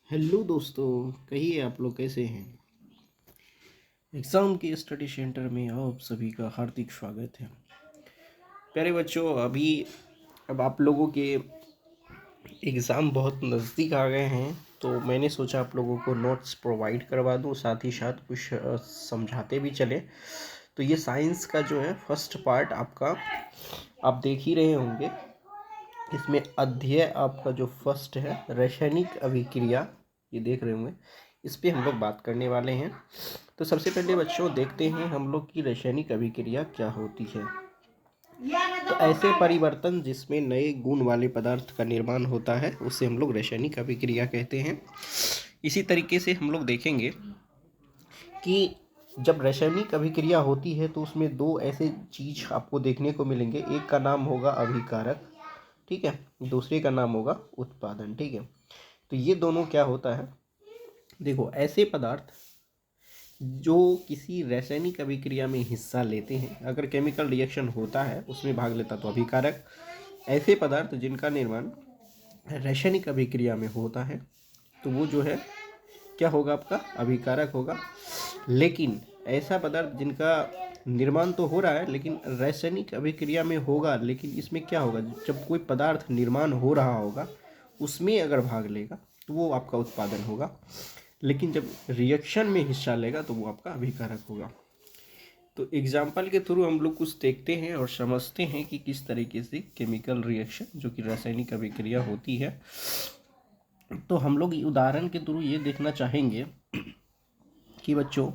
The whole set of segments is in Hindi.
हेलो दोस्तों, कहिए आप लोग कैसे हैं। एग्ज़ाम के स्टडी सेंटर में आप सभी का हार्दिक स्वागत है। प्यारे बच्चों, अब आप लोगों के एग्ज़ाम बहुत नज़दीक आ गए हैं, तो मैंने सोचा आप लोगों को नोट्स प्रोवाइड करवा दूं, साथ ही साथ कुछ समझाते भी चले। तो ये साइंस का जो है फर्स्ट पार्ट आपका आप देख ही रहे होंगे। इसमें अध्याय आपका जो फर्स्ट है रासायनिक अभिक्रिया, ये देख रहे होंगे। इस पे हम लोग बात करने वाले हैं। तो सबसे पहले बच्चों देखते हैं हम लोग की रासायनिक अभिक्रिया क्या होती है। तो ऐसे परिवर्तन जिसमें नए गुण वाले पदार्थ का निर्माण होता है उसे हम लोग रासायनिक अभिक्रिया कहते हैं। इसी तरीके से हम लोग देखेंगे कि जब रासायनिक अभिक्रिया होती है तो उसमें दो ऐसे चीज आपको देखने को मिलेंगे। एक का नाम होगा अभिकारक, ठीक है, दूसरे का नाम होगा उत्पादन, ठीक है। तो ये दोनों क्या होता है, देखो, ऐसे पदार्थ जो किसी रासायनिक अभिक्रिया में हिस्सा लेते हैं, अगर केमिकल रिएक्शन होता है उसमें भाग लेता तो अभिकारक। ऐसे पदार्थ जिनका निर्माण रासायनिक अभिक्रिया में होता है तो वो जो है क्या होगा, आपका अभिकारक होगा। लेकिन ऐसा पदार्थ जिनका निर्माण तो हो रहा है लेकिन रासायनिक अभिक्रिया में होगा, लेकिन इसमें क्या होगा, जब कोई पदार्थ निर्माण हो रहा होगा उसमें अगर भाग लेगा तो वो आपका उत्पादन होगा, लेकिन जब रिएक्शन में हिस्सा लेगा तो वो आपका अभिकारक होगा। तो एग्जाम्पल के थ्रू हम लोग कुछ देखते हैं और समझते हैं कि किस तरीके से केमिकल रिएक्शन जो कि रासायनिक अभिक्रिया होती है। तो हम लोग उदाहरण के थ्रू ये देखना चाहेंगे कि बच्चों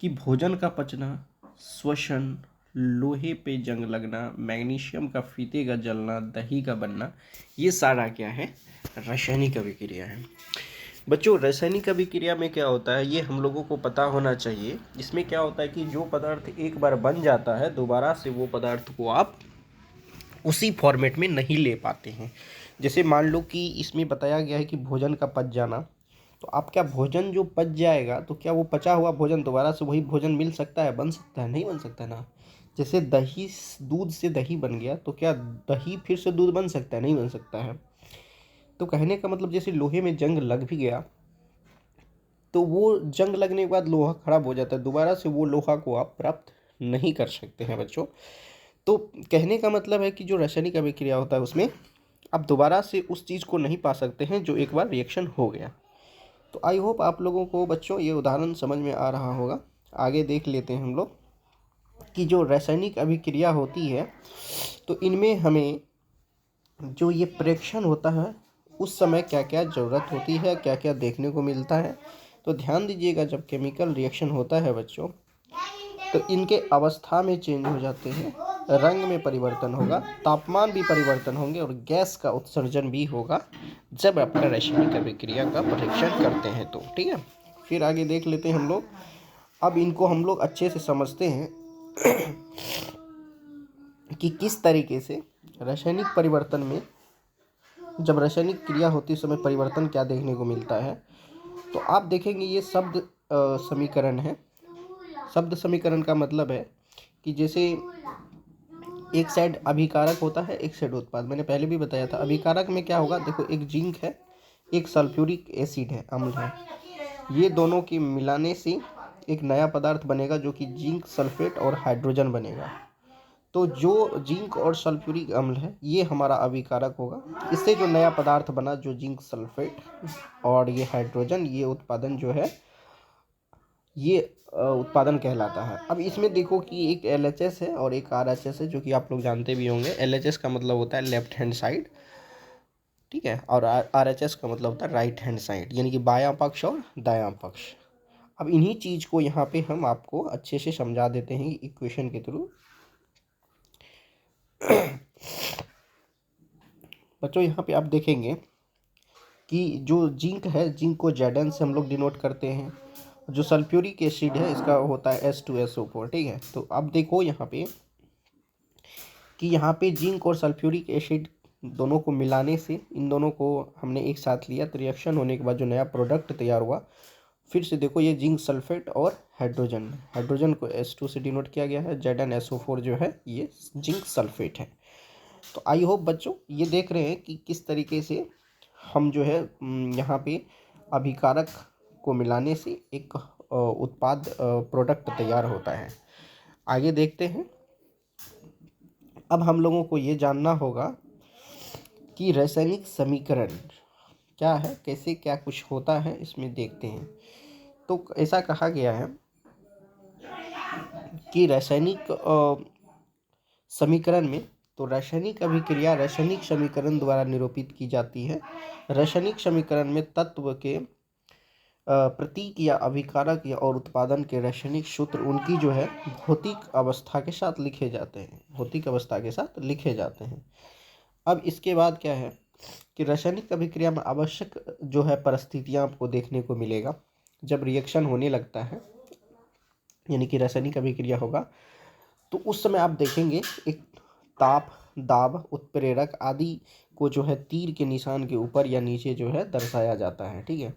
कि भोजन का पचना, श्वसन, लोहे पे जंग लगना, मैग्नीशियम का फीते का जलना, दही का बनना, ये सारा क्या है, रासायनिक अभिक्रिया है। बच्चों रासायनिक अभिक्रिया में क्या होता है ये हम लोगों को पता होना चाहिए। इसमें क्या होता है कि जो पदार्थ एक बार बन जाता है दोबारा से वो पदार्थ को आप उसी फॉर्मेट में नहीं ले पाते हैं। जैसे मान लो कि इसमें बताया गया है कि भोजन का पच जाना, तो आप क्या भोजन जो पच जाएगा तो क्या वो पचा हुआ भोजन दोबारा से वही भोजन मिल सकता है, बन सकता है, नहीं बन सकता ना। जैसे दही, दूध से दही बन गया तो क्या दही फिर से दूध बन सकता है, नहीं बन सकता है। तो कहने का मतलब जैसे लोहे में जंग लग भी गया तो वो जंग लगने के बाद लोहा खराब हो जाता है, दोबारा से वो लोहा को आप प्राप्त नहीं कर सकते हैं बच्चों। तो कहने का मतलब है कि जो रासायनिक अभिक्रिया होता है उसमें आप दोबारा से उस चीज़ को नहीं पा सकते हैं जो एक बार रिएक्शन हो गया। तो आई होप आप लोगों को बच्चों ये उदाहरण समझ में आ रहा होगा। आगे देख लेते हैं हम लोग कि जो रासायनिक अभिक्रिया होती है तो इनमें हमें जो ये प्रेक्षण होता है उस समय क्या क्या ज़रूरत होती है, क्या क्या देखने को मिलता है। तो ध्यान दीजिएगा, जब केमिकल रिएक्शन होता है बच्चों तो इनके अवस्था में चेंज हो जाते हैं, रंग में परिवर्तन होगा, तापमान भी परिवर्तन होंगे और गैस का उत्सर्जन भी होगा जब आपका रासायनिक अभिक्रिया का परीक्षण करते हैं तो, ठीक है। फिर आगे देख लेते हैं हम लोग। अब इनको हम लोग अच्छे से समझते हैं कि किस तरीके से रासायनिक परिवर्तन में जब रासायनिक क्रिया होती है उस समय परिवर्तन क्या देखने को मिलता है। तो आप देखेंगे ये शब्द समीकरण है। शब्द समीकरण का मतलब है कि जैसे एक साइड अभिकारक होता है, एक साइड उत्पाद। मैंने पहले भी बताया था अभिकारक में क्या होगा, देखो एक जिंक है, एक सल्फ्यूरिक एसिड है, अम्ल है। ये दोनों के मिलाने से एक नया पदार्थ बनेगा जो कि जिंक सल्फेट और हाइड्रोजन बनेगा। तो जो जिंक और सल्फ्यूरिक अम्ल है ये हमारा अभिकारक होगा। इससे जो नया पदार्थ बना जो जिंक सल्फेट और ये हाइड्रोजन, ये उत्पादन जो है ये उत्पादन कहलाता है। अब इसमें देखो कि एक LHS है और एक RHS है जो कि आप लोग जानते भी होंगे। LHS का मतलब होता है लेफ्ट हैंड साइड, ठीक है, और RHS का मतलब होता है राइट हैंड साइड, यानी कि बायां पक्ष और दायां पक्ष। अब इन्हीं चीज़ को यहाँ पे हम आपको अच्छे से समझा देते हैं इक्वेशन के थ्रू। बच्चों यहाँ पे आप देखेंगे कि जो जिंक है, जिंक को Zn से हम लोग डिनोट करते हैं। जो सल्फ्यूरिक एसिड है इसका होता है H2SO4, ठीक है। तो अब देखो यहाँ पे कि यहाँ पे जिंक और सल्फ्यूरिक एसिड दोनों को मिलाने से इन दोनों को हमने एक साथ लिया तो रिएक्शन होने के बाद जो नया प्रोडक्ट तैयार हुआ, फिर से देखो ये जिंक सल्फेट और हाइड्रोजन, हाइड्रोजन को H2 से डिनोट किया गया है, ZnSO4 जो है ये जिंक सल्फेट है। तो आई होप बच्चों ये देख रहे हैं कि किस तरीके से हम जो है यहाँ पे अभिकारक को मिलाने से एक उत्पाद प्रोडक्ट तैयार होता है। आगे देखते हैं। अब हम लोगों को ये जानना होगा कि रासायनिक समीकरण क्या है, कैसे क्या कुछ होता है, इसमें देखते हैं। तो ऐसा कहा गया है कि रासायनिक समीकरण में, तो रासायनिक अभिक्रिया रासायनिक समीकरण द्वारा निरूपित की जाती है। रासायनिक समीकरण में तत्व के प्रतीक या अभिकारक या और उत्पादन के रासायनिक सूत्र उनकी जो है भौतिक अवस्था के साथ लिखे जाते हैं, भौतिक अवस्था के साथ लिखे जाते हैं। अब इसके बाद क्या है कि रासायनिक अभिक्रिया में आवश्यक जो है परिस्थितियां आपको देखने को मिलेगा। जब रिएक्शन होने लगता है, यानी कि रासायनिक अभिक्रिया होगा, तो उस समय आप देखेंगे एक ताप, दाब, उत्प्रेरक आदि को जो है तीर के निशान के ऊपर या नीचे जो है दर्शाया जाता है। ठीक है।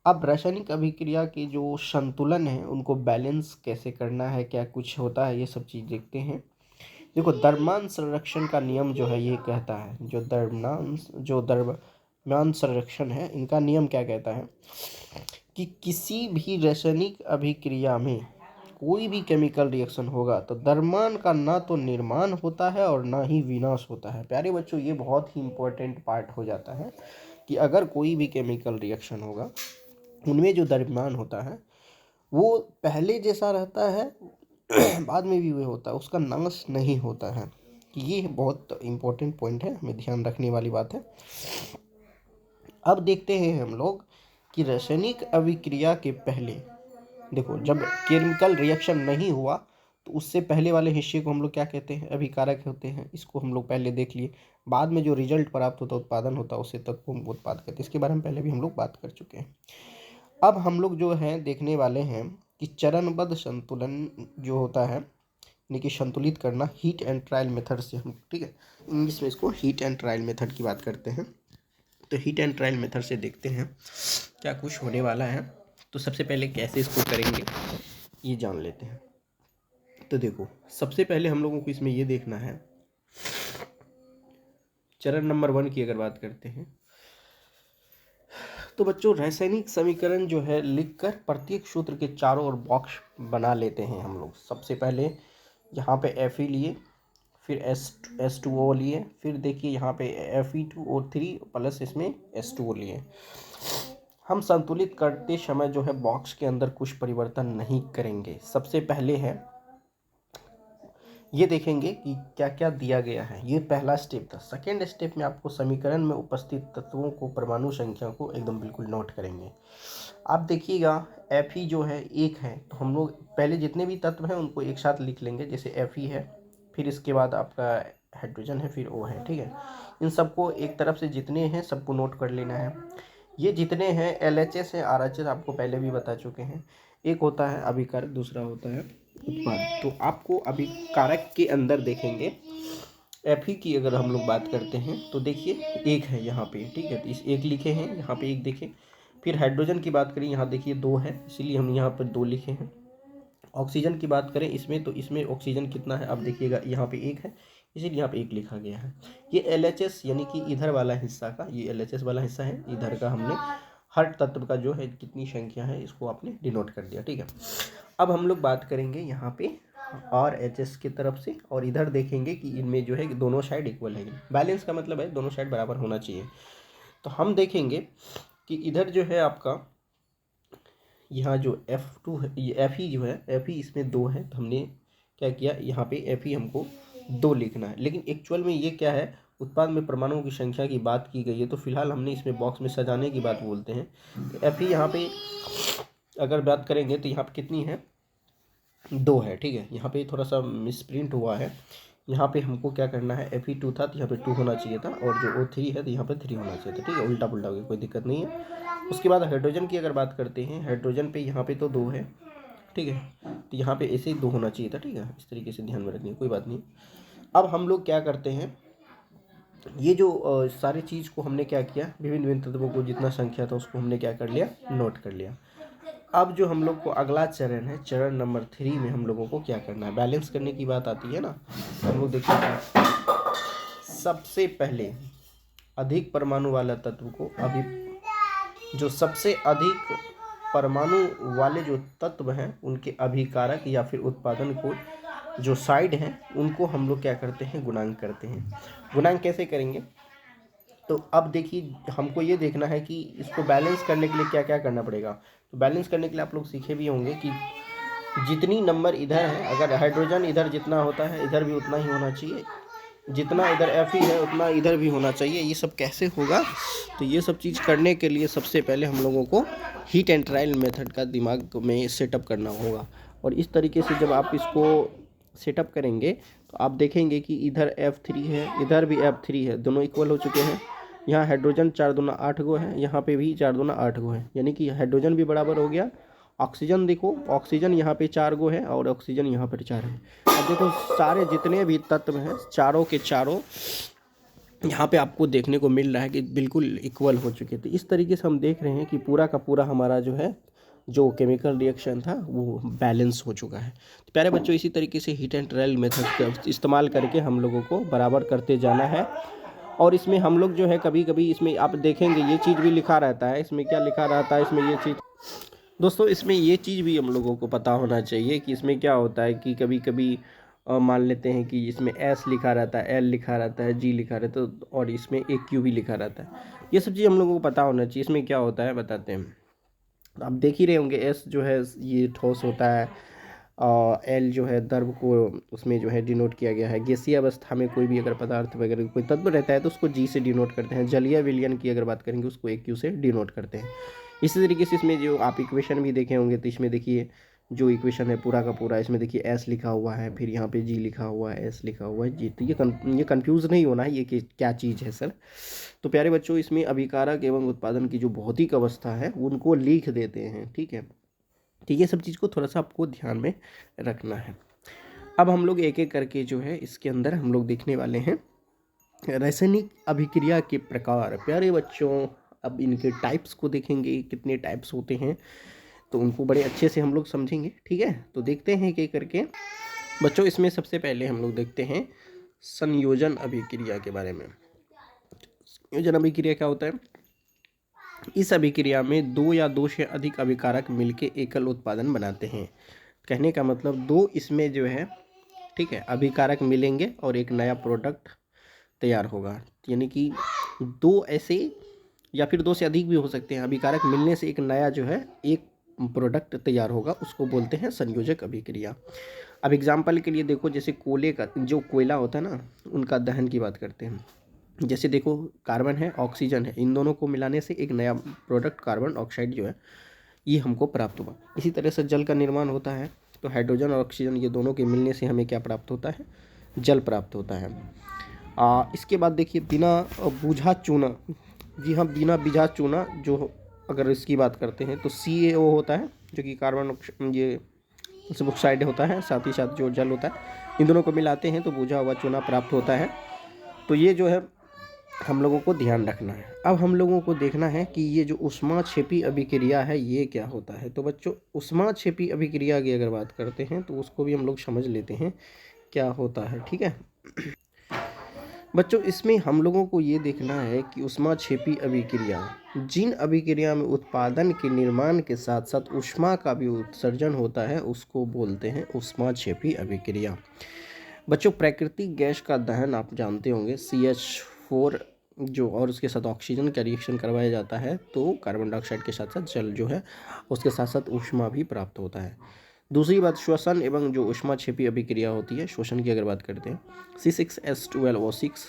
अब रासायनिक अभिक्रिया के जो संतुलन है उनको बैलेंस कैसे करना है, क्या कुछ होता है, ये सब चीज़ देखते हैं। देखो, द्रव्यमान संरक्षण का नियम जो है ये कहता है, जो द्रव्यमान संरक्षण है, इनका नियम क्या कहता है कि किसी भी रासायनिक अभिक्रिया में कोई भी केमिकल रिएक्शन होगा तो द्रव्यमान का ना तो निर्माण होता है और ना ही विनाश होता है। प्यारे बच्चों, ये बहुत ही इम्पोर्टेंट पार्ट हो जाता है कि अगर कोई भी केमिकल रिएक्शन होगा, उनमें जो द्रव्यमान होता है वो पहले जैसा रहता है, बाद में भी वही होता है, उसका नाश नहीं होता है। ये बहुत इम्पोर्टेंट पॉइंट है, हमें ध्यान रखने वाली बात है। अब देखते हैं हम लोग कि रासायनिक अभिक्रिया के पहले, देखो, जब केमिकल रिएक्शन नहीं हुआ तो उससे पहले वाले हिस्से को हम लोग क्या कहते हैं, अभिकारक होते हैं। इसको हम लोग पहले देख लिए। बाद में जो रिजल्ट प्राप्त होता है, उत्पादन होता है, उससे तत्व को उत्पाद कहते हैं। इसके बारे में पहले भी हम लोग बात कर चुके हैं। अब हम लोग जो है देखने वाले हैं कि चरणबद्ध संतुलन जो होता है, यानी कि संतुलित करना, हीट एंड ट्रायल मेथड से हम, ठीक है, इंग्लिश में इसको हीट एंड ट्रायल मेथड की बात करते हैं। तो हीट एंड ट्रायल मेथड से देखते हैं क्या कुछ होने वाला है। तो सबसे पहले कैसे इसको करेंगे ये जान लेते हैं। तो देखो, सबसे पहले हम लोगों को इसमें ये देखना है, चरण नंबर 1 की अगर बात करते हैं तो बच्चों, रासायनिक समीकरण जो है लिखकर प्रत्येक सूत्र के चारों ओर बॉक्स बना लेते हैं हम लोग। सबसे पहले यहाँ पे Fe लिए, फिर H2O लिए, फिर देखिए यहाँ पे Fe2O3 प्लस इसमें H2O लिए। हम संतुलित करते समय जो है बॉक्स के अंदर कुछ परिवर्तन नहीं करेंगे। सबसे पहले है ये देखेंगे कि क्या क्या दिया गया है। ये पहला स्टेप था। सेकेंड स्टेप में आपको समीकरण में उपस्थित तत्वों को, परमाणु संख्या को एकदम बिल्कुल नोट करेंगे। आप देखिएगा Fe जो है 1 है, तो हम लोग पहले जितने भी तत्व हैं उनको एक साथ लिख लेंगे। जैसे Fe है, फिर इसके बाद आपका हाइड्रोजन है, फिर O है। ठीक है, इन सबको एक तरफ से जितने हैं सबको नोट कर लेना है। ये जितने हैं LHS है, RHS आपको पहले भी बता चुके हैं। एक होता है अभिकारक, दूसरा होता है उत्पाद। तो आपको अभिकारक के अंदर देखेंगे Fe की अगर हम लोग बात करते हैं तो देखिए 1 है यहाँ पे। ठीक है, तो इस 1 लिखे हैं, यहाँ पे 1 देखें। फिर हाइड्रोजन की बात करें, यहाँ देखिए 2 है, इसीलिए हम यहाँ पर 2 लिखे हैं। ऑक्सीजन की बात करें इसमें, तो इसमें ऑक्सीजन कितना है, आप देखिएगा यहाँ पे 1 है, इसीलिए यहाँ पे 1 लिखा गया है। ये LHS यानी कि इधर वाला हिस्सा का, ये LHS वाला हिस्सा है, इधर का हमने हर तत्व का जो है कितनी संख्या है इसको आपने डिनोट कर दिया। ठीक है, अब हम लोग बात करेंगे यहाँ पे RHS की तरफ से, और इधर देखेंगे कि इनमें जो है दोनों साइड इक्वल है। बैलेंस का मतलब है दोनों साइड बराबर होना चाहिए। तो हम देखेंगे कि इधर जो है आपका यहाँ जो F2 है, ये Fe जो है, Fe इसमें 2 है, तो हमने क्या किया, यहाँ पे Fe हमको 2 लिखना है। लेकिन एक्चुअल में ये क्या है, उत्पाद में परमाणुओं की संख्या की बात की गई है, तो फिलहाल हमने इसमें बॉक्स में सजाने की बात बोलते हैं। तो Fe यहाँ पे अगर बात करेंगे तो यहाँ पे कितनी है, 2 है। ठीक है, यहाँ पे थोड़ा सा मिसप्रिंट हुआ है। यहाँ पे हमको क्या करना है, Fe2 था तो यहाँ पे 2 होना चाहिए था, और जो O3 है तो यहाँ पे 3 होना चाहिए था। ठीक है, उल्टा पुल्टा हो गया, कोई दिक्कत नहीं है। उसके बाद हाइड्रोजन की अगर बात करते हैं, हाइड्रोजन पे यहाँ पे तो 2 है। ठीक है, तो यहाँ पे ऐसे ही 2 होना चाहिए था। ठीक है, इस तरीके से ध्यान में रखनी है, कोई बात नहीं। अब हम लोग क्या करते हैं, ये जो सारी चीज़ को हमने क्या किया, विभिन्न विभिन्न तत्वों को जितना संख्या था उसको हमने क्या कर लिया, नोट कर लिया। अब जो हम लोग को अगला चरण है, चरण नंबर 3 में हम लोगों को क्या करना है, बैलेंस करने की बात आती है ना। हम लोग देखिए, सबसे पहले अधिक परमाणु वाला तत्व को जो सबसे अधिक परमाणु वाले जो तत्व हैं उनके अभिकारक या फिर उत्पादन को जो साइड हैं उनको हम लोग क्या करते हैं, गुणांक करते हैं। गुणांक कैसे करेंगे, तो अब देखिए हमको ये देखना है कि इसको बैलेंस करने के लिए क्या क्या करना पड़ेगा। तो बैलेंस करने के लिए आप लोग सीखे भी होंगे कि जितनी नंबर इधर है, अगर हाइड्रोजन इधर जितना होता है इधर भी उतना ही होना चाहिए, जितना इधर Fe है उतना इधर भी होना चाहिए। ये सब कैसे होगा, तो ये सब चीज़ करने के लिए सबसे पहले हम लोगों को हीट एंड ट्रायल मेथड का दिमाग में सेटअप करना होगा। और इस तरीके से जब आप इसको सेटअप करेंगे तो आप देखेंगे कि इधर F3 है, इधर भी F3 है, दोनों इक्वल हो चुके हैं। यहाँ हाइड्रोजन 4 दूना 8 गो है, यहाँ पे भी 4 दूना 8 गो है, यानी कि हाइड्रोजन भी बराबर हो गया। ऑक्सीजन देखो, ऑक्सीजन यहाँ पे 4 गो है और ऑक्सीजन यहाँ पर 4 है। अब देखो सारे जितने भी तत्व हैं चारों के चारों यहाँ पे आपको देखने को मिल रहा है कि बिल्कुल इक्वल हो चुके थे। इस तरीके से हम देख रहे हैं कि पूरा का पूरा हमारा जो है जो केमिकल रिएक्शन था वो बैलेंस हो चुका है। तो प्यारे बच्चों, इसी तरीके से हीट एंड ट्रायल मेथड का इस्तेमाल करके हम लोगों को बराबर करते जाना है। और इसमें हम लोग जो है कभी कभी इसमें आप देखेंगे ये चीज़ भी लिखा रहता है, इसमें क्या लिखा रहता है, इसमें ये चीज़ दोस्तों, इसमें ये चीज़ भी हम लोगों को पता होना चाहिए कि इसमें क्या होता है कि कभी कभी मान लेते हैं कि इसमें S लिखा रहता है, L लिखा रहता है, G लिखा रहता है और इसमें एक Q भी लिखा रहता है। ये सब चीज़ हम लोगों को पता होना चाहिए। इसमें क्या होता है बताते हैं, आप देख ही रहे होंगे S जो है ये ठोस होता है, L जो है द्रव को उसमें जो है डिनोट किया गया है। गैसीय अवस्था में कोई भी अगर पदार्थ वगैरह कोई तत्व रहता है तो उसको G से डिनोट करते हैं। जलीय विलयन की अगर बात करेंगे उसको AQ से डिनोट करते हैं। इसी तरीके से इसमें जो आप इक्वेशन भी देखे होंगे तो इसमें देखिए जो इक्वेशन है पूरा का पूरा, इसमें देखिए S लिखा हुआ है, फिर यहाँ पे G लिखा हुआ है, S लिखा हुआ है, G। तो ये कंफ्यूज नहीं होना है ये कि क्या चीज़ है सर। तो प्यारे बच्चों, इसमें अभिकारक एवं उत्पादन की जो भौतिक अवस्था है उनको लिख देते हैं, ठीक है। तो ये सब चीज़ को थोड़ा सा आपको ध्यान में रखना है। अब हम लोग एक एक करके जो है इसके अंदर हम लोग देखने वाले हैं रासायनिक अभिक्रिया के प्रकार। प्यारे बच्चों, अब इनके टाइप्स को देखेंगे, कितने टाइप्स होते हैं तो उनको बड़े अच्छे से हम लोग समझेंगे, ठीक है। तो देखते हैं एक एक करके बच्चों। इसमें सबसे पहले हम लोग देखते हैं संयोजन अभिक्रिया के बारे में। संयोजन अभिक्रिया क्या होता है, इस अभिक्रिया में दो या दो से अधिक अभिकारक मिलके एकल उत्पादन बनाते हैं। कहने का मतलब दो इसमें जो है, ठीक है, अभिकारक मिलेंगे और एक नया प्रोडक्ट तैयार होगा। यानी कि दो ऐसे या फिर दो से अधिक भी हो सकते हैं, अभिकारक मिलने से एक नया जो है एक प्रोडक्ट तैयार होगा, उसको बोलते हैं संयोजक अभिक्रिया। अब एग्जाम्पल के लिए देखो, जैसे कोयले का जो कोयला होता है ना, उनका दहन की बात करते हैं। जैसे देखो कार्बन है, ऑक्सीजन है, इन दोनों को मिलाने से एक नया प्रोडक्ट कार्बन ऑक्साइड जो है ये हमको प्राप्त हुआ। इसी तरह से जल का निर्माण होता है, तो हाइड्रोजन और ऑक्सीजन ये दोनों के मिलने से हमें क्या प्राप्त होता है, जल प्राप्त होता है। इसके बाद देखिए बिना बुझा चूना, जी हाँ, बिना बिझा चूना जो अगर इसकी बात करते हैं तो CaO होता है जो कि कार्बन ये ऑक्साइड होता है, साथ ही साथ जो जल होता है, इन दोनों को मिलाते हैं तो बुझा हुआ चूना प्राप्त होता है। तो ये जो है हम लोगों को ध्यान रखना है। अब हम लोगों को देखना है कि ये जो ऊष्माक्षेपी अभिक्रिया है ये क्या होता है। तो बच्चों, ऊष्माक्षेपी अभिक्रिया की अगर बात करते हैं तो उसको भी हम लोग समझ लेते हैं क्या होता है, ठीक है बच्चों। इसमें हम लोगों को ये देखना है कि ऊष्माक्षेपी अभिक्रिया, जिन अभिक्रिया में उत्पादन के निर्माण के साथ साथ ऊष्मा का भी उत्सर्जन होता है उसको बोलते हैं ऊष्माक्षेपी अभिक्रिया। बच्चों, प्राकृतिक गैस का दहन आप जानते होंगे, CH4 जो और उसके साथ ऑक्सीजन का रिएक्शन करवाया जाता है तो कार्बन डाइऑक्साइड के साथ साथ जल जो है उसके साथ साथ ऊष्मा भी प्राप्त होता है। दूसरी बात, श्वसन एवं जो ऊष्माक्षेपी अभिक्रिया होती है, श्वसन की अगर बात करते हैं, C6H12O6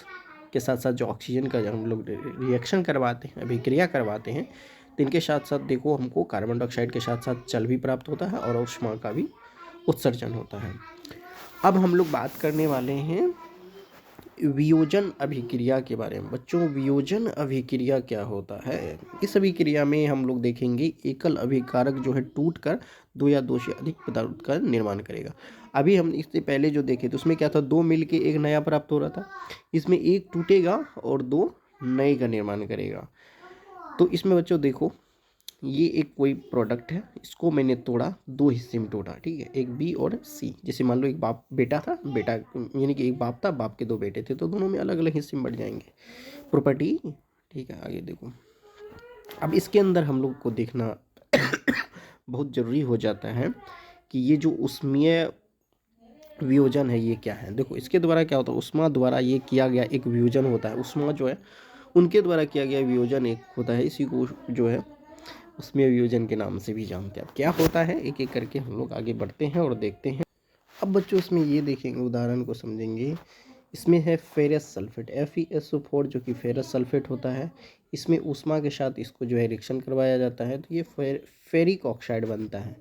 के साथ साथ जो ऑक्सीजन का हम लोग रिएक्शन करवाते हैं, अभिक्रिया करवाते हैं, तो इनके साथ साथ देखो हमको कार्बन डाइऑक्साइड के साथ साथ जल भी प्राप्त होता है और ऊष्मा का भी उत्सर्जन होता है। अब हम लोग बात करने वाले हैं वियोजन अभिक्रिया के बारे में। बच्चों, वियोजन अभिक्रिया क्या होता है, इस अभिक्रिया में हम लोग देखेंगे एकल अभिकारक जो है टूटकर दो या दो से अधिक पदार्थ का निर्माण करेगा। अभी हम इससे पहले जो देखे तो उसमें क्या था, दो मिल के एक नया प्राप्त हो रहा था। इसमें एक टूटेगा और दो नए का निर्माण करेगा। तो इसमें बच्चों देखो, ये एक कोई प्रोडक्ट है, इसको मैंने तोड़ा, दो हिस्से में तोड़ा, ठीक है, एक B और C। जैसे मान लो एक बाप बेटा था, बेटा यानी कि एक बाप था, बाप के दो बेटे थे, तो दोनों में अलग अलग हिस्से में बढ़ जाएंगे प्रॉपर्टी, ठीक है। आगे देखो, अब इसके अंदर हम लोग को देखना बहुत ज़रूरी हो जाता है कि ये जो ऊष्मीय वियोजन है ये क्या है। देखो इसके द्वारा क्या होता है, ऊष्मा द्वारा ये किया गया एक वियोजन होता है। ऊष्मा जो है उनके द्वारा किया गया वियोजन एक होता है, इसी को जो है ऊष्मीय वियोजन के नाम से भी जानते हैं। अब क्या होता है एक एक करके हम लोग आगे बढ़ते हैं और देखते हैं। अब बच्चों इसमें ये देखेंगे, उदाहरण को समझेंगे। इसमें है फेरस सल्फेट FeSO4 जो कि फेरस सल्फेट होता है। इसमें ऊष्मा के साथ इसको जो है रिएक्शन करवाया जाता है तो ये फेरिक ऑक्साइड बनता है।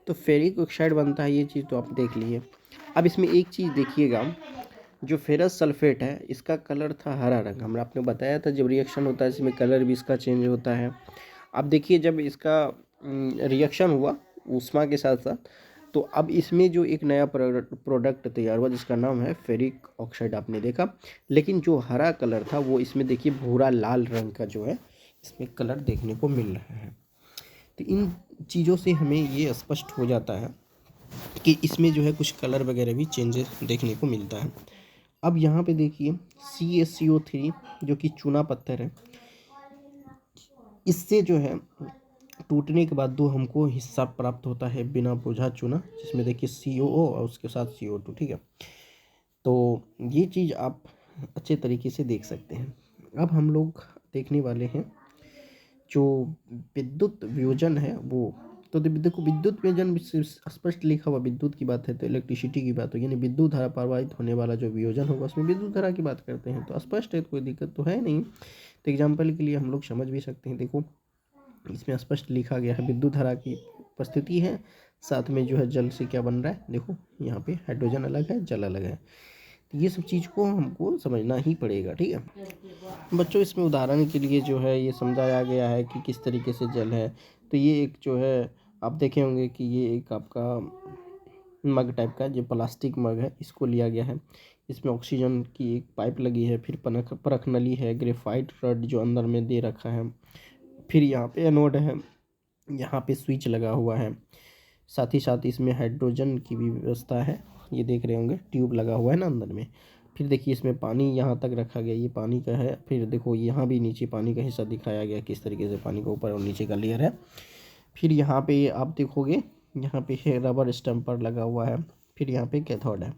तो फेरिक ऑक्साइड बनता है, ये चीज़ तो आप देख लिए। अब इसमें एक चीज़ देखिएगा, जो फेरस सल्फेट है इसका कलर था हरा रंग। हमने आपने बताया था जब रिएक्शन होता है इसमें कलर भी इसका चेंज होता है। अब देखिए जब इसका रिएक्शन हुआ ऊष्मा के साथ साथ, तो अब इसमें जो एक नया प्रोडक्ट तैयार हुआ जिसका नाम है फेरिक ऑक्साइड, आपने देखा। लेकिन जो हरा कलर था वो इसमें देखिए भूरा लाल रंग का जो है इसमें कलर देखने को मिल रहा है। तो इन चीज़ों से हमें ये स्पष्ट हो जाता है कि इसमें जो है कुछ कलर वगैरह भी चेंजेस देखने को मिलता है। अब यहाँ पे देखिए CaCO3 जो कि चूना पत्थर है, इससे जो है टूटने के बाद दो हमको हिस्सा प्राप्त होता है बिना बोझा चूना, जिसमें देखिए COO और उसके साथ CO2, ठीक है। तो ये चीज़ आप अच्छे तरीके से देख सकते हैं। अब हम लोग देखने वाले हैं जो विद्युत वियोजन है वो। तो देखो विद्युत वियोजन स्पष्ट लिखा हुआ विद्युत की बात है तो इलेक्ट्रिसिटी की बात हो, यानी विद्युत धारा प्रवाहित होने वाला जो वियोजन होगा उसमें विद्युत धारा की बात करते हैं। तो स्पष्ट है, कोई दिक्कत तो है नहीं। तो एग्जाम्पल के लिए हम लोग समझ भी सकते हैं। देखो इसमें स्पष्ट लिखा गया है विद्युत धारा की उपस्थिति है, साथ में जो है जल से क्या बन रहा है, देखो यहाँ पे हाइड्रोजन अलग है जल अलग है। तो ये सब चीज़ को हमको समझना ही पड़ेगा, ठीक है बच्चों। इसमें उदाहरण के लिए जो है ये समझाया गया है कि किस तरीके से जल है। तो ये एक जो है आप देखे होंगे कि ये एक आपका मग टाइप का जो प्लास्टिक मग है इसको लिया गया है। इसमें ऑक्सीजन की एक पाइप लगी है, फिर परख नली है, ग्रेफाइट रड जो अंदर में दे रखा है, फिर यहाँ पे एनोड है, यहाँ पे स्विच लगा हुआ है, साथ ही साथ इसमें हाइड्रोजन की भी व्यवस्था है। ये देख रहे होंगे ट्यूब लगा हुआ है ना अंदर में। फिर देखिए इसमें पानी यहाँ तक रखा गया, ये पानी का है। फिर देखो यहाँ भी नीचे पानी का हिस्सा दिखाया गया किस तरीके से पानी का ऊपर और नीचे का लेयर है। फिर यहाँ पे आप देखोगे यहाँ पे है रबर स्टैम्पर लगा हुआ है, फिर यहाँ पे कैथोड है।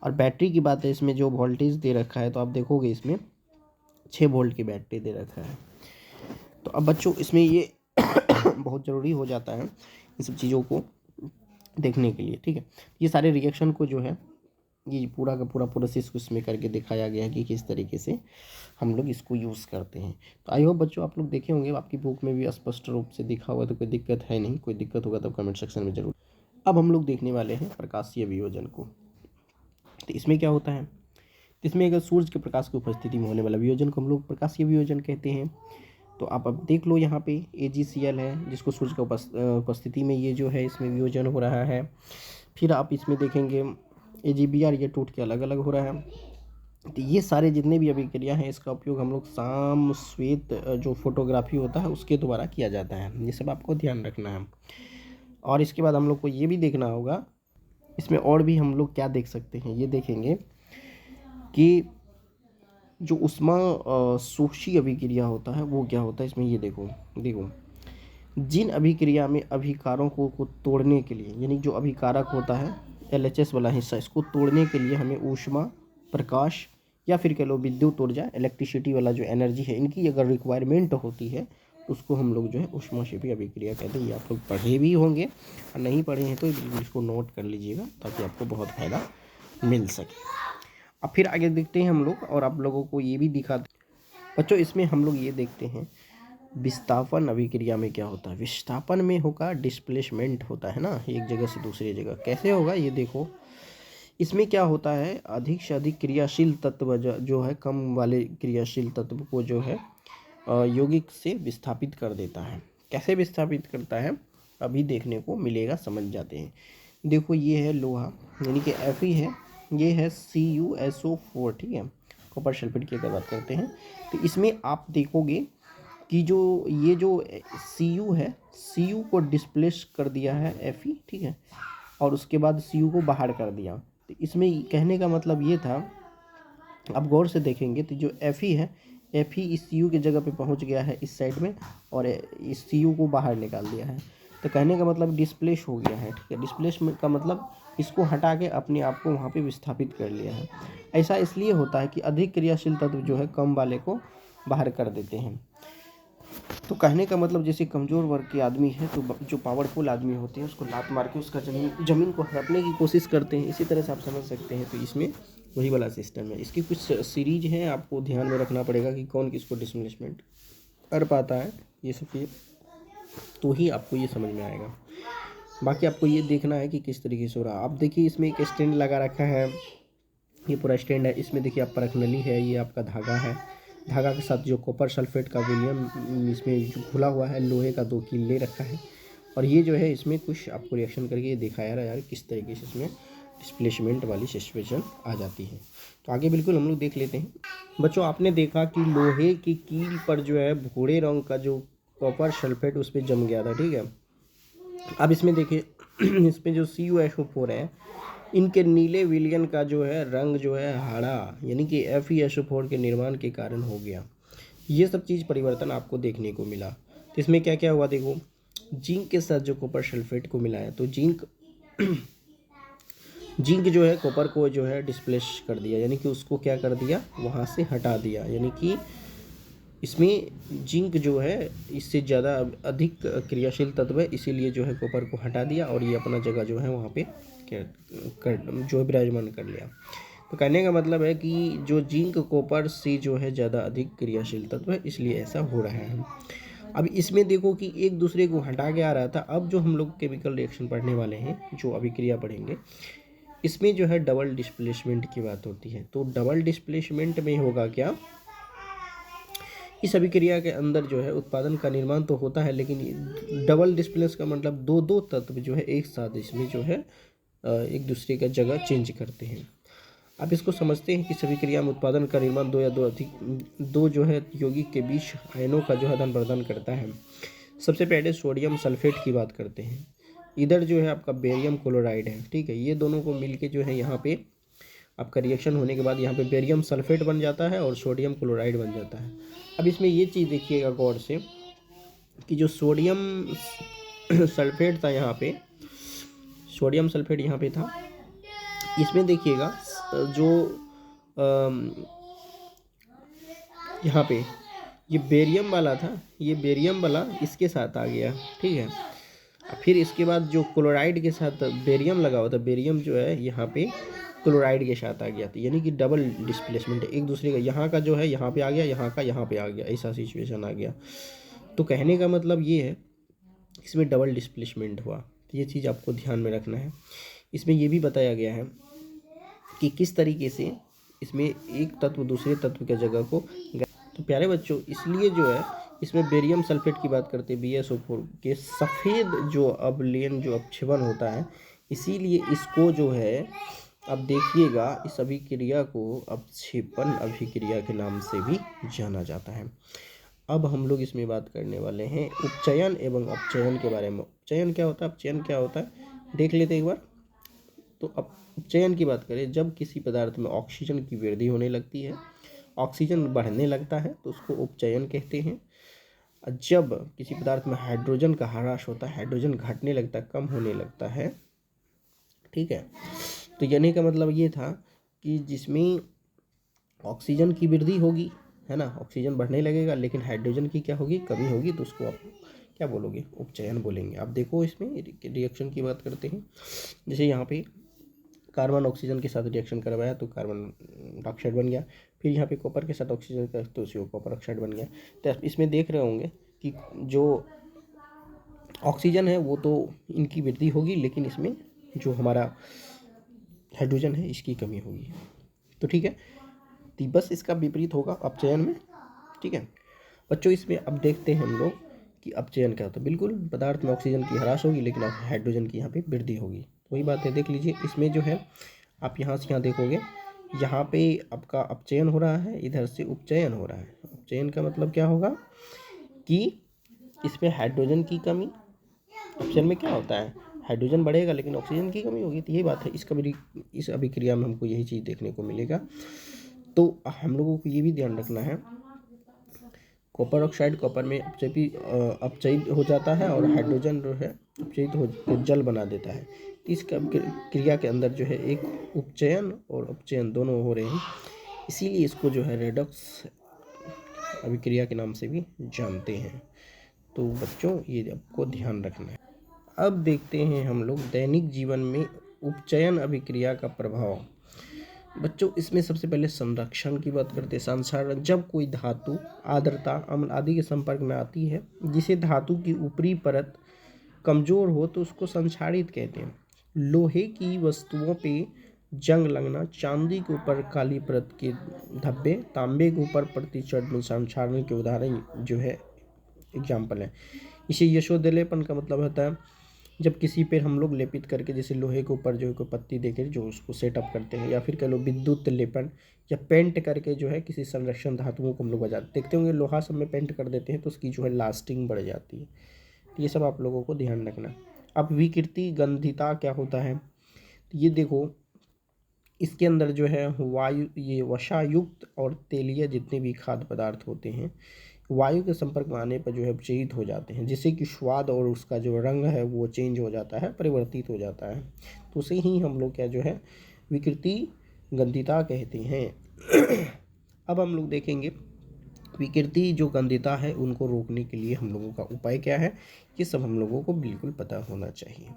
और बैटरी की बात है, इसमें जो वोल्टेज दे रखा है तो आप देखोगे इसमें 6 वोल्ट की बैटरी दे रखा है। तो अब बच्चों इसमें ये बहुत ज़रूरी हो जाता है इन सब चीज़ों को देखने के लिए, ठीक है। ये सारे रिएक्शन को जो है ये पूरा का पूरा प्रोसेस को इसमें करके दिखाया गया है कि किस तरीके से हम लोग इसको यूज़ करते हैं। तो आई होप बच्चों आप लोग देखे होंगे, आपकी बुक में भी स्पष्ट रूप से दिखा हुआ, तो कोई दिक्कत है नहीं। कोई दिक्कत होगा तो कमेंट सेक्शन में ज़रूर। अब हम लोग देखने वाले हैं प्रकाशीय वियोजन को। तो इसमें क्या होता है, इसमें अगर सूर्य के प्रकाश की उपस्थिति में होने वाला वियोजन को हम लोग प्रकाशीय वियोजन कहते हैं। तो आप अब देख लो यहाँ पे AgCl है जिसको सूर्य का उपस्थिति में ये जो है इसमें वियोजन हो रहा है। फिर आप इसमें देखेंगे AgBr, ये टूट के अलग अलग हो रहा है। तो ये सारे जितने भी अभिक्रिया हैं इसका उपयोग हम लोग साम श्वेत जो फोटोग्राफी होता है उसके द्वारा किया जाता है। ये सब आपको ध्यान रखना है। और इसके बाद हम लोग को ये भी देखना होगा, इसमें और भी हम लोग क्या देख सकते हैं, ये देखेंगे कि जो उष्मा सूक्षी अभिक्रिया होता है वो क्या होता है। इसमें ये देखो जिन अभिक्रिया में अभिकारकों को तोड़ने के लिए, यानी जो अभिकारक होता है LHS वाला हिस्सा, इसको तोड़ने के लिए हमें ऊष्मा, प्रकाश या फिर कह लो विद्युत ऊर्जा, इलेक्ट्रिसिटी वाला जो एनर्जी है, इनकी अगर रिक्वायरमेंट होती है तो उसको हम लोग जो है ऊष्माक्षेपी अभिक्रिया कहते हैं। ये आप लोग पढ़े भी होंगे और नहीं पढ़े हैं तो बिल्कुल इसको नोट कर लीजिएगा ताकि आपको बहुत फ़ायदा मिल सके। अब फिर आगे देखते हैं हम लोग और आप लोगों को ये भी दिखाते बच्चों। इसमें हम लोग ये देखते हैं विस्थापन अभिक्रिया में क्या होता है। विस्थापन में होगा डिस्प्लेसमेंट होता है ना, एक जगह से दूसरी जगह। कैसे होगा ये देखो, इसमें क्या होता है अधिक से अधिक क्रियाशील तत्व जो है कम वाले क्रियाशील तत्व को जो है यौगिक से विस्थापित कर देता है। कैसे विस्थापित करता है अभी देखने को मिलेगा, समझ जाते हैं। देखो ये है लोहा यानी कि Fe है, ये है CuSO4, ठीक है, कॉपर सल्फेट की अगर बात करते हैं। तो इसमें आप देखोगे कि जो ये जो Cu है, Cu को डिस्प्लेस कर दिया है Fe, ठीक है, और उसके बाद Cu को बाहर कर दिया। तो इसमें कहने का मतलब ये था, आप गौर से देखेंगे तो जो Fe है Fe इस Cu की जगह पे पहुंच गया है इस साइड में और इस Cu को बाहर निकाल दिया है। तो कहने का मतलब डिस्प्लेस हो गया है, ठीक है। डिस्प्लेस का मतलब इसको हटा के अपने आप को वहाँ पे विस्थापित कर लिया है। ऐसा इसलिए होता है कि अधिक क्रियाशील तत्व जो है कम वाले को बाहर कर देते हैं। तो कहने का मतलब जैसे कमज़ोर वर्ग के आदमी है तो जो पावरफुल आदमी होते हैं उसको लात मार के उसका ज़मीन को हड़पने की कोशिश करते हैं। इसी तरह से आप समझ सकते हैं। तो इसमें वही वाला सिस्टम है। इसकी कुछ सीरीज हैं, आपको ध्यान में रखना पड़ेगा कि कौन किसको डिस्प्लेसमेंट कर पाता है, ये सब चीज़ तो ही आपको ये समझ में आएगा। बाकी आपको ये देखना है कि किस तरीके से हो रहा है। आप देखिए इसमें एक स्टैंड लगा रखा है, ये पूरा स्टैंड है। इसमें देखिए आप परख नली है, ये आपका धागा है। धागा के साथ जो कॉपर सल्फेट का विलियम इसमें जो घुला हुआ है, लोहे का 2 कील ले रखा है। और ये जो है इसमें कुछ आपको रिएक्शन करके ये दिखाया रहा है यार किस तरीके से इसमें डिस्प्लेसमेंट वाली सिचुएशन आ जाती है। तो आगे बिल्कुल हम लोग देख लेते हैं। बच्चों आपने देखा कि लोहे की कील पर जो है भूरे रंग का जो कॉपर सल्फेट उस पर जम गया था, ठीक है। अब इसमें देखिए इसमें जो CuSO4 है, इनके नीले विलयन का जो है रंग जो है हरा, यानी कि FeSO4 के निर्माण के कारण हो गया। ये सब चीज़ परिवर्तन आपको देखने को मिला। तो इसमें क्या क्या हुआ देखो, जिंक के साथ जो कॉपर सल्फेट को मिलाया तो जिंक जो है कॉपर को जो है डिस्प्लेस कर दिया, यानी कि उसको क्या कर दिया, वहाँ से हटा दिया। यानी कि इसमें जिंक जो है इससे ज़्यादा अधिक क्रियाशील तत्व है, इसीलिए जो है कॉपर को हटा दिया और ये अपना जगह जो है वहाँ पे जो विराजमान कर लिया। तो कहने का मतलब है कि जो जिंक कॉपर से जो है ज़्यादा अधिक क्रियाशील तत्व है, इसलिए ऐसा हो रहा है। अब इसमें देखो कि एक दूसरे को हटा के आ रहा था। अब जो हम लोग केमिकल रिएक्शन पढ़ने वाले हैं, जो अभिक्रिया पढ़ेंगे, इसमें जो है डबल डिस्प्लेसमेंट की बात होती है। तो डबल डिस्प्लेसमेंट में होगा क्या, इस अभिक्रिया के अंदर जो है उत्पादन का निर्माण तो होता है, लेकिन डबल डिस्प्लेस का मतलब दो तत्व जो है एक साथ इसमें जो है एक दूसरे का जगह चेंज करते हैं। आप इसको समझते हैं कि सभी क्रिया में उत्पादन का निर्माण दो या दो जो है यौगिक के बीच आयनों का जो है आदान प्रदान करता है। सबसे पहले सोडियम सल्फेट की बात करते हैं। इधर जो है आपका बेरियम क्लोराइड है, ठीक है। ये दोनों को मिलके जो है यहाँ पे आपका रिएक्शन होने के बाद यहाँ पे बेरियम सल्फेट बन जाता है और सोडियम क्लोराइड बन जाता है। अब इसमें ये चीज़ देखिएगा गौर से कि जो सोडियम सल्फेट था यहाँ पे, सोडियम सल्फेट यहाँ पे था, इसमें देखिएगा जो यहाँ पे ये बेरियम वाला था, ये बेरियम वाला इसके साथ आ गया, ठीक है। फिर इसके बाद जो क्लोराइड के साथ बेरियम लगा हुआ था, बेरियम जो है यहाँ पे क्लोराइड के साथ आ गया था, यानी कि डबल डिस्प्लेसमेंट एक दूसरे का, यहाँ का जो है यहाँ पे आ गया, यहाँ का यहाँ पे आ गया, ऐसा सिचुएशन आ गया। तो कहने का मतलब ये है इसमें डबल डिस्प्लेसमेंट हुआ। तो ये चीज़ आपको ध्यान में रखना है। इसमें ये भी बताया गया है कि किस तरीके से इसमें एक तत्व दूसरे तत्व की जगह को। तो प्यारे बच्चों, इसलिए जो है इसमें बेरियम सल्फेट की बात करते हैं, BSO4 के सफ़ेद जो अवलेन जो अपक्षेपण होता है, इसीलिए इसको जो है अब देखिएगा इस अभिक्रिया को अपक्षेपण अभिक्रिया के नाम से भी जाना जाता है। अब हम लोग इसमें बात करने वाले हैं उपचयन एवं अपचयन के बारे में। उपचयन क्या होता है, अपचयन क्या होता है, देख लेते एक बार। तो अपचयन की बात करें, जब किसी पदार्थ में ऑक्सीजन की वृद्धि होने लगती है, ऑक्सीजन बढ़ने लगता है तो उसको उपचयन कहते हैं। जब किसी पदार्थ में हाइड्रोजन का ह्रास होता है, हाइड्रोजन घटने लगता है, कम होने लगता है, ठीक है। तो यानी का मतलब ये था कि जिसमें ऑक्सीजन की वृद्धि होगी, है ना, ऑक्सीजन बढ़ने लगेगा, लेकिन हाइड्रोजन की क्या होगी, कमी होगी, तो उसको आप क्या बोलोगे, उपचयन बोलेंगे। आप देखो इसमें रिएक्शन की बात करते हैं। जैसे यहाँ पे कार्बन ऑक्सीजन के साथ रिएक्शन करवाया तो कार्बन डाइऑक्साइड बन गया। फिर यहाँ पे कॉपर के साथ ऑक्सीजन का तो उसी कॉपर ऑक्साइड बन गया। तो इसमें देख रहे होंगे कि जो ऑक्सीजन है वो तो इनकी वृद्धि होगी, लेकिन इसमें जो हमारा हाइड्रोजन है इसकी कमी होगी। तो ठीक है, तो बस इसका विपरीत होगा अपचयन में, ठीक है बच्चों। इसमें अब देखते हैं हम लोग कि अपचयन क्या होता है। बिल्कुल पदार्थ में ऑक्सीजन की ह्रास होगी, लेकिन हाइड्रोजन की यहाँ पे वृद्धि होगी। वही बात है, देख लीजिए इसमें जो है आप यहाँ से यहाँ देखोगे, यहाँ पे आपका अपचयन हो रहा है, इधर से उपचयन हो रहा है। उपचयन का मतलब क्या होगा कि इसमें हाइड्रोजन की कमी, अपचयन में क्या होता है, हाइड्रोजन बढ़ेगा लेकिन ऑक्सीजन की कमी होगी। तो यही बात है, इस अभिक्रिया में हमको यही चीज़ देखने को मिलेगा। तो हम लोगों को ये भी ध्यान रखना है कॉपर ऑक्साइड कॉपर में अपचयित हो जाता है और हाइड्रोजन जो है अपचयित हो जल बना देता है। तो इस क्रिया के अंदर जो है एक उपचयन और अपचयन दोनों हो रहे हैं, इसीलिए इसको जो है रेडॉक्स अभिक्रिया के नाम से भी जानते हैं। तो बच्चों ये आपको ध्यान रखना है। अब देखते हैं हम लोग दैनिक जीवन में उपचयन अभिक्रिया का प्रभाव। बच्चों इसमें सबसे पहले संरक्षण की बात करते हैं। संसारण, जब कोई धातु आर्द्रता अम्ल आदि के संपर्क में आती है जिसे धातु की ऊपरी परत कमजोर हो तो उसको संक्षारित कहते हैं। लोहे की वस्तुओं पे जंग लगना, चांदी के ऊपर काली परत के धब्बे, तांबे के ऊपर प्रतिचरण में संक्षारण के उदाहरण जो है एग्जाम्पल है। इसे यशोदलेपन का मतलब होता है जब किसी पे हम लोग लेपित करके, जैसे लोहे के ऊपर जो है कोई पत्ती देकर जो उसको सेटअप करते हैं, या फिर कह लो विद्युत लेपन, या पेंट करके जो है किसी संरक्षण धातुओं को हम लोग बजा देखते होंगे लोहा सब में पेंट कर देते हैं तो उसकी जो है लास्टिंग बढ़ जाती है। तो ये सब आप लोगों को ध्यान रखना। अब विकृति गंधिता क्या होता है, तो ये देखो इसके अंदर जो है वायु, ये वसायुक्त और तेलीय जितने भी खाद्य पदार्थ होते हैं वायु के संपर्क में आने पर जो है अपचयित हो जाते हैं, जिससे कि स्वाद और उसका जो रंग है वो चेंज हो जाता है, परिवर्तित हो जाता है। तो उसे ही हम लोग क्या जो है विकृति गंधिता कहते हैं। अब हम लोग देखेंगे विकृति जो गंधिता है उनको रोकने के लिए हम लोगों का उपाय क्या है, ये सब हम लोगों को बिल्कुल पता होना चाहिए।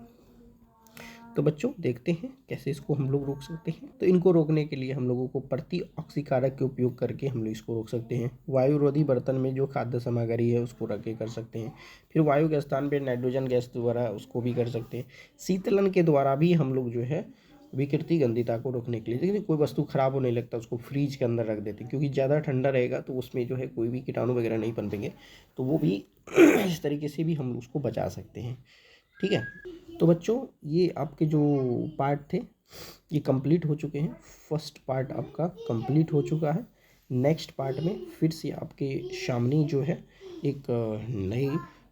तो बच्चों देखते हैं कैसे इसको हम लोग रोक सकते हैं। तो इनको रोकने के लिए हम लोगों को प्रति ऑक्सीकारक के उपयोग करके हम लोग इसको रोक सकते हैं। वायुरोधी बर्तन में जो खाद्य सामग्री है उसको रख के कर सकते हैं। फिर वायु के स्थान पर नाइट्रोजन गैस द्वारा उसको भी कर सकते हैं। शीतलन के द्वारा भी हम लोग जो है विकृति गंधिता को रोकने के लिए, लेकिन कोई वस्तु खराब होने लगता है उसको फ्रीज के अंदर रख देते हैं, क्योंकि ज़्यादा ठंडा रहेगा तो उसमें जो है कोई भी कीटाणु वगैरह नहीं पनपेंगे, तो वो भी इस तरीके से भी हम उसको बचा सकते हैं। ठीक है, तो बच्चों ये आपके जो पार्ट थे ये कंप्लीट हो चुके हैं। फर्स्ट पार्ट आपका कंप्लीट हो चुका है। नेक्स्ट पार्ट में फिर से आपके सामने जो है एक नई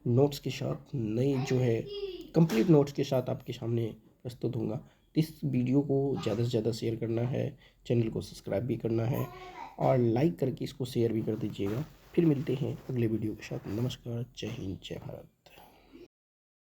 नोट्स के साथ, नई जो है कंप्लीट नोट्स के साथ आपके सामने प्रस्तुत होऊंगा। इस वीडियो को ज़्यादा से ज़्यादा शेयर करना है, चैनल को सब्सक्राइब भी करना है और लाइक करके इसको शेयर भी कर दीजिएगा। फिर मिलते हैं अगले वीडियो के साथ। नमस्कार, जय हिंद, जय भारत।